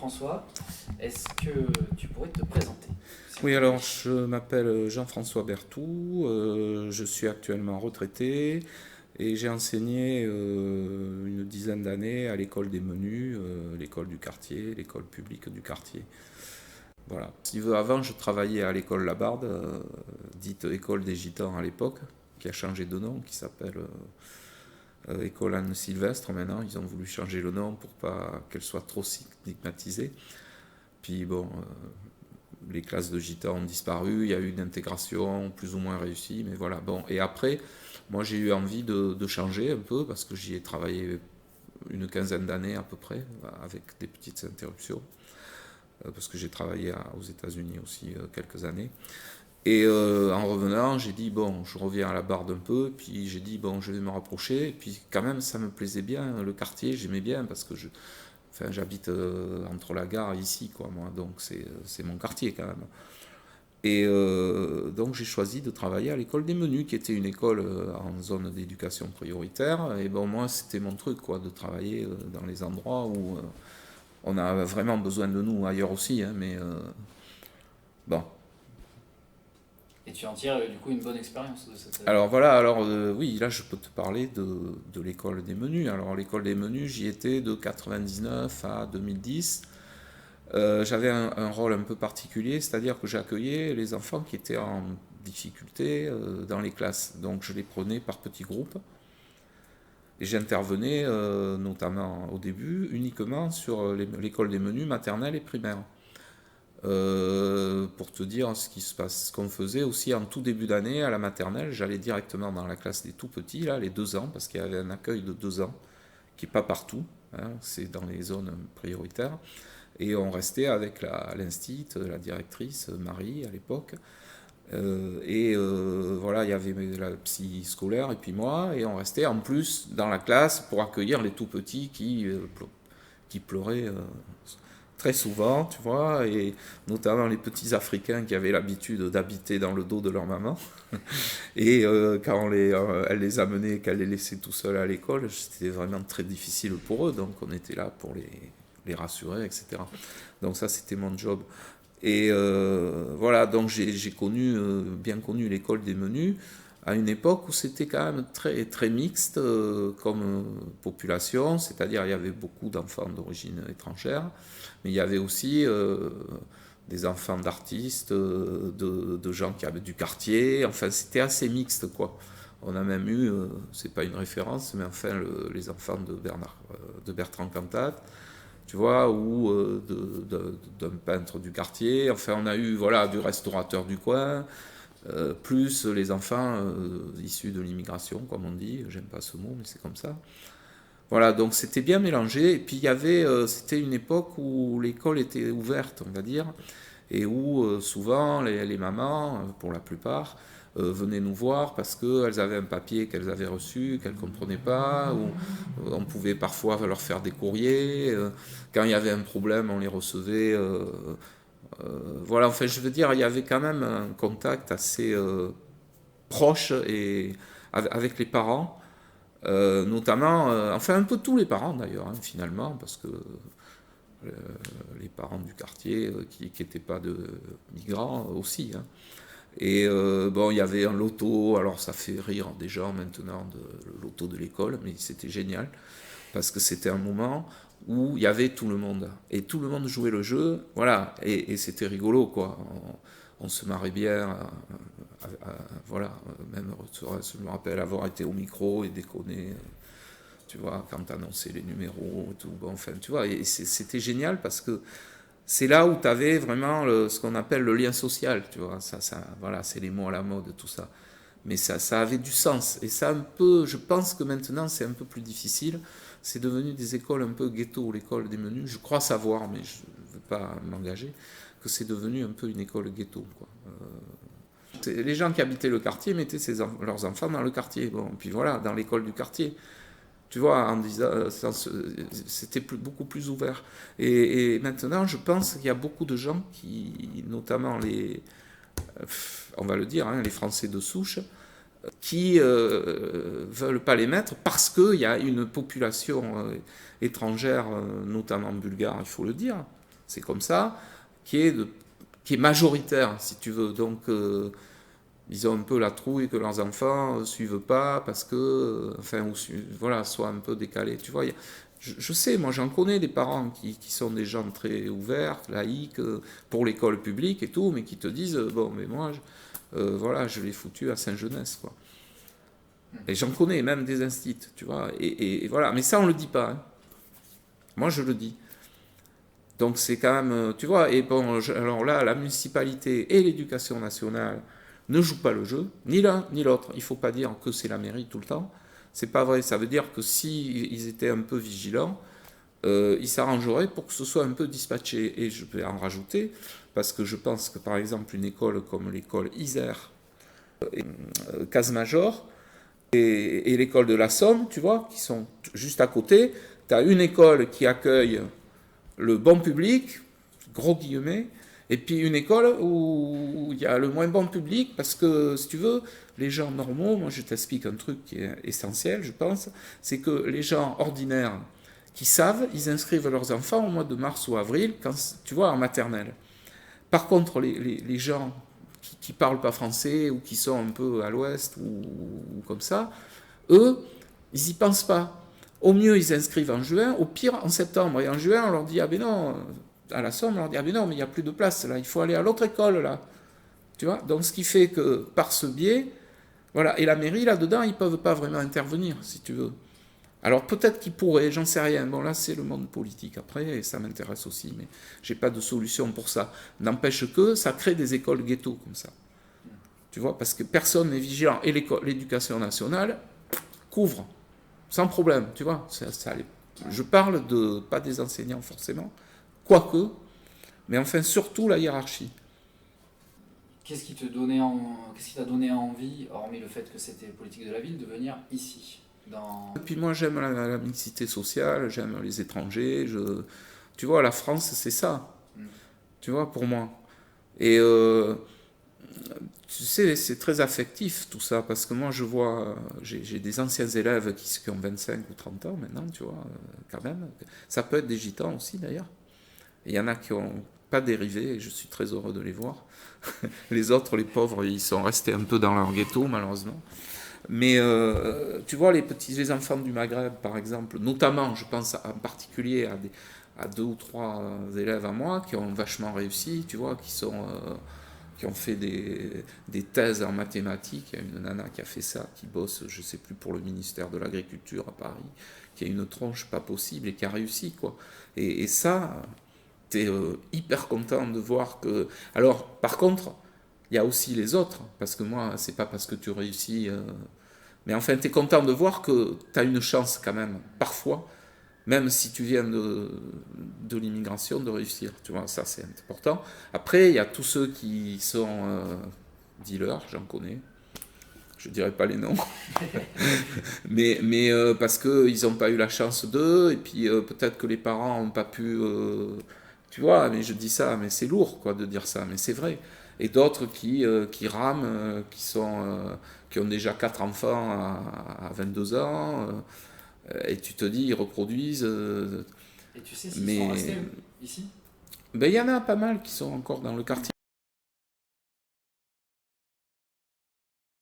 Jean-François, est-ce que tu pourrais te présenter? Oui, alors je m'appelle Jean-François Berthou, je suis actuellement retraité et j'ai enseigné une dizaine d'années à l'école des menus, l'école du quartier, l'école publique du quartier. Voilà. Si tu veux, avant, je travaillais à l'école Labarde, dite école des Gitans à l'époque, qui a changé de nom, qui s'appelle école Anne Sylvestre maintenant. Ils ont voulu changer le nom pour pas qu'elle soit trop stigmatisée. Puis bon, les classes de gitans ont disparu, il y a eu une intégration plus ou moins réussie, mais voilà. Bon, et après, moi j'ai eu envie de changer un peu parce que j'y ai travaillé une quinzaine d'années à peu près, avec des petites interruptions, parce que j'ai travaillé aux États-Unis aussi quelques années. Et en revenant, j'ai dit, bon, je reviens à la Barde un peu, puis j'ai dit, bon, je vais me rapprocher, et puis quand même, ça me plaisait bien, le quartier, j'aimais bien, parce que enfin, j'habite entre la gare et ici, quoi, moi, donc c'est mon quartier quand même. Et donc j'ai choisi de travailler à l'école des menus, qui était une école en zone d'éducation prioritaire. Et bon, moi, c'était mon truc, quoi, de travailler dans les endroits où on a vraiment besoin de nous, ailleurs aussi, hein, mais bon. Et tu en tires du coup une bonne expérience de cette... Alors voilà, alors oui, là je peux te parler de l'école des menus. Alors l'école des menus, j'y étais de 99 à 2010. J'avais un rôle un peu particulier, c'est-à-dire que j'accueillais les enfants qui étaient en difficulté dans les classes. Donc je les prenais par petits groupes et j'intervenais notamment au début uniquement sur l'école des menus maternelle et primaire. Pour te dire ce qui se passe, ce qu'on faisait aussi en tout début d'année à la maternelle, j'allais directement dans la classe des tout petits, là, les 2 ans, parce qu'il y avait un accueil de 2 ans qui n'est pas partout, hein, c'est dans les zones prioritaires. Et on restait avec l'instit, la directrice, Marie à l'époque. Voilà, il y avait la psy scolaire et puis moi, et on restait en plus dans la classe pour accueillir les tout petits qui pleuraient très souvent, tu vois, et notamment les petits Africains qui avaient l'habitude d'habiter dans le dos de leur maman. Et quand elle les amenait, qu'elle les laissait tout seuls à l'école, c'était vraiment très difficile pour eux, donc on était là pour les rassurer, etc. Donc ça, c'était mon job. Et voilà, donc j'ai bien connu l'école des menus à une époque où c'était quand même très, très mixte comme population, c'est-à-dire il y avait beaucoup d'enfants d'origine étrangère, mais il y avait aussi des enfants d'artistes, de gens qui avaient du quartier, enfin c'était assez mixte quoi. On a même eu, c'est pas une référence, mais enfin les enfants de Bertrand Cantat, tu vois, ou d'un peintre du quartier. Enfin, on a eu voilà, du restaurateur du coin, plus les enfants issus de l'immigration, comme on dit. J'aime pas ce mot, mais c'est comme ça. Voilà, donc c'était bien mélangé. Et puis il y avait, c'était une époque où l'école était ouverte, on va dire, et où souvent les mamans, pour la plupart, venaient nous voir parce qu'elles avaient un papier qu'elles avaient reçu, qu'elles ne comprenaient pas, ou on pouvait parfois leur faire des courriers. Quand il y avait un problème, on les recevait. Voilà, enfin, je veux dire, il y avait quand même un contact assez proche avec les parents, notamment, enfin un peu tous les parents d'ailleurs, hein, finalement, parce que les parents du quartier qui n'étaient pas de migrants aussi. Hein. Et bon, il y avait un loto, alors ça fait rire des gens maintenant, le loto de l'école, mais c'était génial, parce que c'était un moment où il y avait tout le monde, et tout le monde jouait le jeu, voilà, et c'était rigolo, quoi. On se marrait bien, voilà, même, je me rappelle avoir été au micro et déconner, tu vois, quand t'annonçais les numéros, et tout, bon, enfin, tu vois, et c'était génial, parce que c'est là où tu avais vraiment ce qu'on appelle le lien social, tu vois. Voilà, c'est les mots à la mode, tout ça. Mais ça avait du sens. Et ça, un peu, je pense que maintenant, c'est un peu plus difficile. C'est devenu des écoles un peu ghetto, l'école des menus. Je crois savoir, mais je ne veux pas m'engager, que c'est devenu un peu une école ghetto, quoi. Les gens qui habitaient le quartier mettaient leurs enfants dans le quartier. Bon, puis voilà, dans l'école du quartier. Tu vois, en disant, c'était beaucoup plus ouvert. Et maintenant, je pense qu'il y a beaucoup de gens qui, notamment on va le dire, hein, les Français de souche, qui veulent pas les mettre parce qu'il y a une population étrangère, notamment bulgare, il faut le dire, c'est comme ça, qui est majoritaire, si tu veux. Donc, ils ont un peu la trouille que leurs enfants ne suivent pas parce que, voilà, soient un peu décalés. Tu vois, je sais, moi j'en connais des parents qui sont des gens très ouverts, laïcs, pour l'école publique et tout, mais qui te disent, bon, mais moi, voilà, je l'ai foutu à Saint-Genès, quoi. Et j'en connais même des instits, tu vois. Et voilà, mais ça on le dit pas, hein. Moi je le dis. Donc c'est quand même, tu vois. Et bon, alors là, la municipalité et l'éducation nationale ne jouent pas le jeu, ni l'un ni l'autre. Il faut pas dire que c'est la mairie tout le temps. C'est pas vrai. Ça veut dire que si ils étaient un peu vigilants, ils s'arrangeraient pour que ce soit un peu dispatché. Et je vais en rajouter parce que je pense que par exemple une école comme l'école Isère, Casemajor, et l'école de la Somme, tu vois, qui sont juste à côté. Tu as une école qui accueille le bon public, gros guillemets, et puis une école où il y a le moins bon public, parce que, si tu veux, les gens normaux, moi je t'explique un truc qui est essentiel, je pense, c'est que les gens ordinaires qui savent, ils inscrivent leurs enfants au mois de mars ou avril, quand, tu vois, en maternelle. Par contre, les gens qui parlent pas français ou qui sont un peu à l'ouest ou comme ça, eux, ils y pensent pas. Au mieux, ils inscrivent en juin, au pire, en septembre. Et en juin, on leur dit, ah ben non, à la Somme, on leur dit, ah ben non, mais il n'y a plus de place là, il faut aller à l'autre école là. Tu vois. Donc, ce qui fait que par ce biais, voilà, et la mairie là-dedans, ils peuvent pas vraiment intervenir, si tu veux. Alors peut-être qu'ils pourraient, j'en sais rien. Bon là c'est le monde politique après, et ça m'intéresse aussi, mais j'ai pas de solution pour ça. N'empêche que ça crée des écoles ghetto comme ça. Tu vois, parce que personne n'est vigilant. Et l'éducation nationale couvre, sans problème, tu vois. Je parle de, pas des enseignants forcément, quoique, mais enfin surtout la hiérarchie. Qu'est-ce qui t'a donné envie, hormis le fait que c'était politique de la ville, de venir ici Et puis moi j'aime la mixité sociale, j'aime les étrangers, tu vois, la France c'est ça, tu vois, pour moi. Et tu sais, c'est très affectif tout ça, parce que moi je vois, j'ai des anciens élèves qui ont 25 ou 30 ans maintenant, tu vois, quand même. Ça peut être des gitans aussi d'ailleurs. Il y en a qui n'ont pas dérivé, et je suis très heureux de les voir. Les autres, les pauvres, ils sont restés un peu dans leur ghetto, malheureusement. Mais tu vois, les enfants du Maghreb, par exemple, notamment, je pense en particulier à deux ou trois élèves à moi qui ont vachement réussi, tu vois, qui ont fait des thèses en mathématiques. Il y a une nana qui a fait ça, qui bosse, je sais plus, pour le ministère de l'Agriculture à Paris, qui a une tronche pas possible et qui a réussi, quoi. Et ça, t'es hyper content de voir que... Alors, par contre, il y a aussi les autres, parce que moi, c'est pas parce que tu réussis... Mais enfin, t'es content de voir que t'as une chance quand même, parfois, même si tu viens de l'immigration, de réussir. Tu vois, ça c'est important. Après, il y a tous ceux qui sont dealers, j'en connais. Je dirais pas les noms. mais parce qu'ils n'ont pas eu la chance d'eux, et puis peut-être que les parents n'ont pas pu... tu vois, mais je dis ça, mais c'est lourd quoi de dire ça, mais c'est vrai. Et d'autres qui rament, qui ont déjà 4 enfants à 22 ans, et tu te dis, ils reproduisent. Et tu sais s'ils sont restés ici? Ben, il y en a pas mal qui sont encore dans le quartier.